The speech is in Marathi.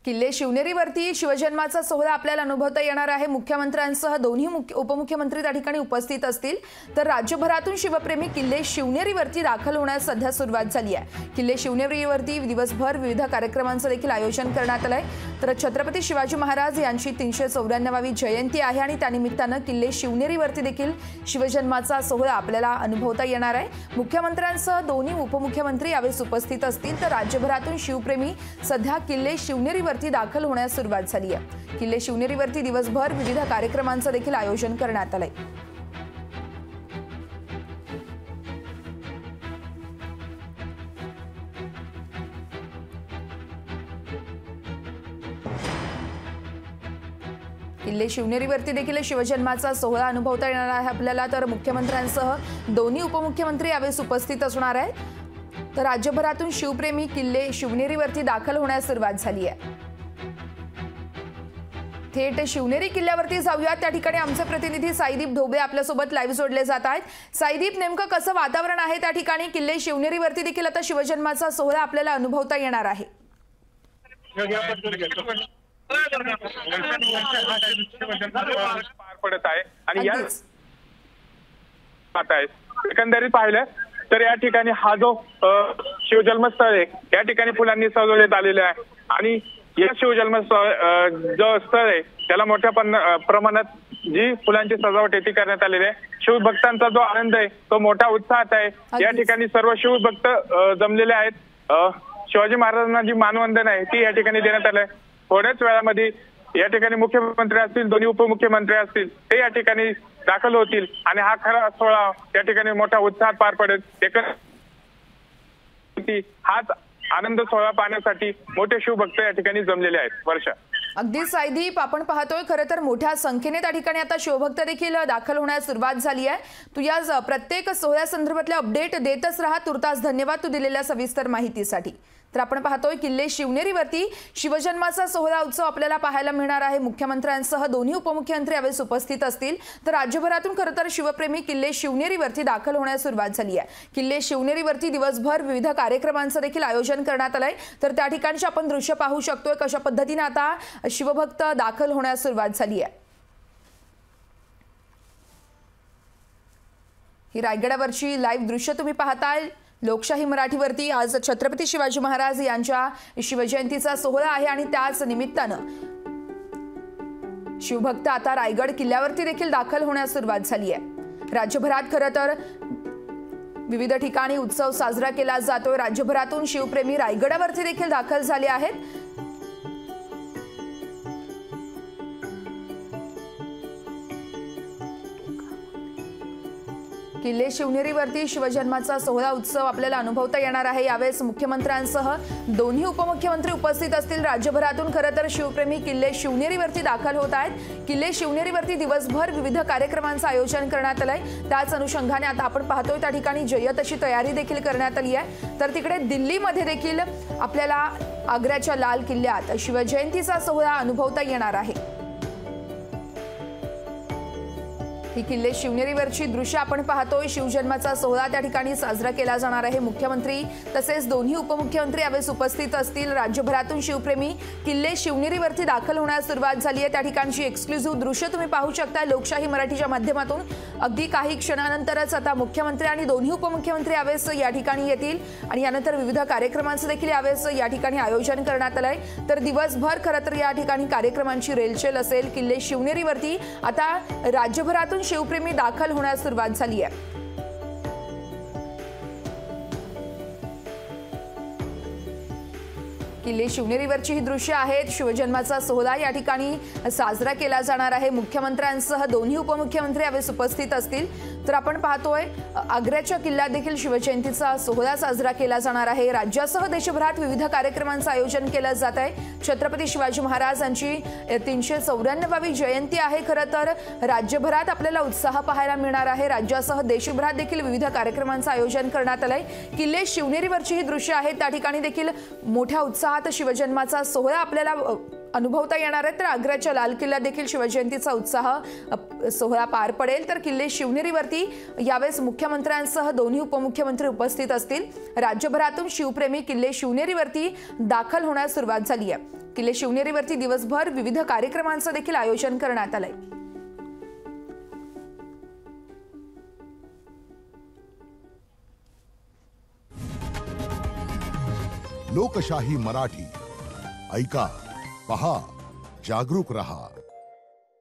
किल्ले शिवनेरीवरती शिवजन्माचा सोहळा आपल्याला अनुभवता येणार आहे। मुख्यमंत्र्यांसह दोन्ही उपमुख्यमंत्री त्या ठिकाणी उपस्थित असतील। तर राज्यभरातून शिवप्रेमी किल्ले शिवनेरीवरती दाखल होण्यास सध्या सुरुवात झाली आहे। किल्ले शिवनेरीवरती दिवसभर विविध कार्यक्रमांचं देखील आयोजन करण्यात आलंय। तर छत्रपती शिवाजी महाराज यांची 394वी जयंती आहे आणि त्यानिमित्तानं किल्ले शिवनेरीवरती देखील शिवजन्माचा सोहळा आपल्याला अनुभवता येणार आहे। मुख्यमंत्र्यांसह दोन्ही उपमुख्यमंत्री यावेळी उपस्थित असतील। तर राज्यभरातून शिवप्रेमी सध्या किल्ले शिवनेरीवरती दाखल होण्यास सुरुवात झाली आहे। किल्ले शिवनेरीवरती दिवसभर विविध कार्यक्रमांचं देखील आयोजन करण्यात आलंय। किल्ले शिवनेरीवरती देखील शिवजन्माचा सोहळा अनुभवता येणार आहे आपल्याला। तर मुख्यमंत्र्यांसह दोन्ही उपमुख्यमंत्री यावेळी उपस्थित असणार आहेत। तर राज्यभरातून शिवप्रेमी किल्ले शिवनेरीवरती दाखल होण्यास सुरुवात झाली आहे। थेट शिवनेरी किल्ल्यावरती जाऊया। त्या ठिकाणी आमचे प्रतिनिधी साईदीप ढोबे आपल्यासोबत लाईव्ह जोडले जात आहेत। साईदीप, नेमकं कसं वातावरण आहे त्या ठिकाणी? किल्ले शिवनेरीवरती देखील आता शिवजन्माचा सोहळा आपल्याला अनुभवता येणार आहे। पार पडत आहे आणि याच एकंदरीत पाहिलं तर या ठिकाणी हा जो शिवजन्मस्थळ आहे या ठिकाणी फुलांनी सजवण्यात आलेले आहे आणि या शिवजन्मस्थळ जो स्थळ आहे त्याला मोठ्या प्रमाणात जी फुलांची सजावट आहे ती करण्यात आलेली आहे। शिवभक्तांचा जो आनंद आहे तो मोठ्या उत्साहात आहे। या ठिकाणी सर्व शिवभक्त जमलेले आहेत। शिवाजी महाराजांना जी मानवंदना आहे ती या ठिकाणी देण्यात आली आहे। थोड्याच वेळामध्ये या ठिकाणी मुख्यमंत्री असतील, दोन्ही उपमुख्यमंत्री असतील, ते या ठिकाणी दाखल होतील आणि हा खरा सोहळा या ठिकाणी मोठ्या उत्साहात पार पडेल। हाच आनंद सोहळा पाहण्यासाठी मोठे शिवभक्त या ठिकाणी जमलेले आहेत। वर्षा, अगदी साईदीप, आपण पाहतोय खरं तर मोठ्या संख्येने त्या ठिकाणी आता शिवभक्त देखील दाखल होण्यास सुरुवात झाली आहे। तू या प्रत्येक सोहळ्यासंदर्भातले अपडेट देतच राहा। तुर्तास धन्यवाद तू दिलेल्या सविस्तर माहितीसाठी। तर आपण पाहतोय किल्ले शिवनेरीवरती शिवजन्माचा सोहळा उत्सव आपल्याला पाहायला मिळणार आहे। मुख्यमंत्र्यांसह दोन्ही उपमुख्यमंत्री यावेळी उपस्थित असतील। तर राज्यभरातून खरं तर शिवप्रेमी किल्ले शिवनेरीवरती दाखल होण्यास सुरुवात झाली आहे। किल्ले शिवनेरीवरती दिवसभर विविध कार्यक्रमांचं देखील आयोजन करण्यात आलंय। तर त्या ठिकाणचे आपण दृश्य पाहू शकतोय कशा पद्धतीने आता शिवभक्त दाखल होण्यास सुरुवात झाली आहे। ही रायगडावरची लाईव्ह दृश्य तुम्ही पाहताय लोकशाही मराठीवरती। आज छत्रपती शिवाजी महाराज यांच्या शिवजयंतीचा सोहळा आहे आणि त्याच निमित्तानं शिवभक्त आता रायगड किल्ल्यावरती देखील दाखल होण्यास सुरुवात झाली आहे। राज्यभरात खरं तर विविध ठिकाणी उत्सव साजरा केला जातोय। राज्यभरातून शिवप्रेमी रायगडावरती देखील दाखल झाले आहेत। किल्ले शिवनेरीवरती शिवजन्माचा सोहळा उत्सव आपल्याला अनुभवता येणार आहे। यावेळेस मुख्यमंत्र्यांसह दोन्ही उपमुख्यमंत्री उपस्थित असतील। राज्यभरातून खरं तर शिवप्रेमी किल्ले शिवनेरीवरती दाखल होत आहेत। किल्ले शिवनेरीवरती दिवसभर विविध कार्यक्रमांचं आयोजन करण्यात आलंय। त्याच अनुषंगाने आता आपण पाहतोय त्या ठिकाणी जय्यत अशी तयारी देखील करण्यात आली आहे। तर तिकडे दिल्लीमध्ये देखील आपल्याला आग्र्याच्या लाल किल्ल्यात शिवजयंतीचा सोहळा अनुभवता येणार आहे। ही किल्ले शिवनेरीवरची दृश्य आपण पाहतोय। शिवजन्माचा सोहळा त्या ठिकाणी साजरा केला जाणार आहे। मुख्यमंत्री तसेच दोन्ही उपमुख्यमंत्री यावेळी उपस्थित असतील। राज्यभरातून शिवप्रेमी किल्ले शिवनेरीवरती दाखल होण्यास सुरुवात झाली आहे। त्या ठिकाणची एक्सक्लुझिव्ह दृश्य तुम्ही पाहू शकता लोकशाही मराठीच्या माध्यमातून। अगदी काही क्षणानंतरच आता मुख्यमंत्री आणि दोन्ही उपमुख्यमंत्री यावेळेस या ठिकाणी येतील आणि यानंतर विविध कार्यक्रमांचं देखील यावेळेस या ठिकाणी आयोजन करण्यात आलंय। तर दिवसभर खरं तर या ठिकाणी कार्यक्रमांची रेलचेल असेल। किल्ले शिवनेरीवरती आता राज्यभरातून शिवप्रेमी दाखल होण्यास सुरुवात झाली आहे। किल्ले शिवनेरीवरची ही दृश्य आहेत। शिवजन्माचा सोहळा या ठिकाणी साजरा केला जाणार आहे। मुख्यमंत्र्यांसह दोन्ही उपमुख्यमंत्री यावेळी उपस्थित असतील। तर आपण पाहतोय आग्र्याच्या किल्ल्यात देखील शिवजयंतीचा सोहळा साजरा केला जाणार आहे। राज्यासह देशभरात विविध कार्यक्रमांचं आयोजन केलं जात आहे। छत्रपती शिवाजी महाराज यांची 394वी जयंती आहे। खरं तर राज्यभरात आपल्याला उत्साह पाहायला मिळणार आहे। राज्यासह देशभरात देखील विविध कार्यक्रमांचं आयोजन करण्यात आलंय। किल्ले शिवनेरीवरची ही दृश्य आहेत। त्या ठिकाणी देखील मोठ्या उत्साहात शिवजन्माचा सोहळा आपल्याला अनुभवता येणार आहे। तर आग्र्याच्या लाल किल्ल्यात देखील शिवजयंतीचा उत्साह सोहळा पार पडेल। तर किल्ले शिवनेरीवरती यावेळेस मुख्यमंत्र्यांसह दोन्ही उपमुख्यमंत्री उपस्थित असतील। राज्यभरातून शिवप्रेमी किल्ले शिवनेरीवरती दाखल होण्यास सुरुवात झाली आहे। किल्ले शिवनेरीवरती दिवसभर विविध कार्यक्रमांचं देखील आयोजन करण्यात आलंय. लोकशाही मराठी ऐका, पहा, जागरूक रहा.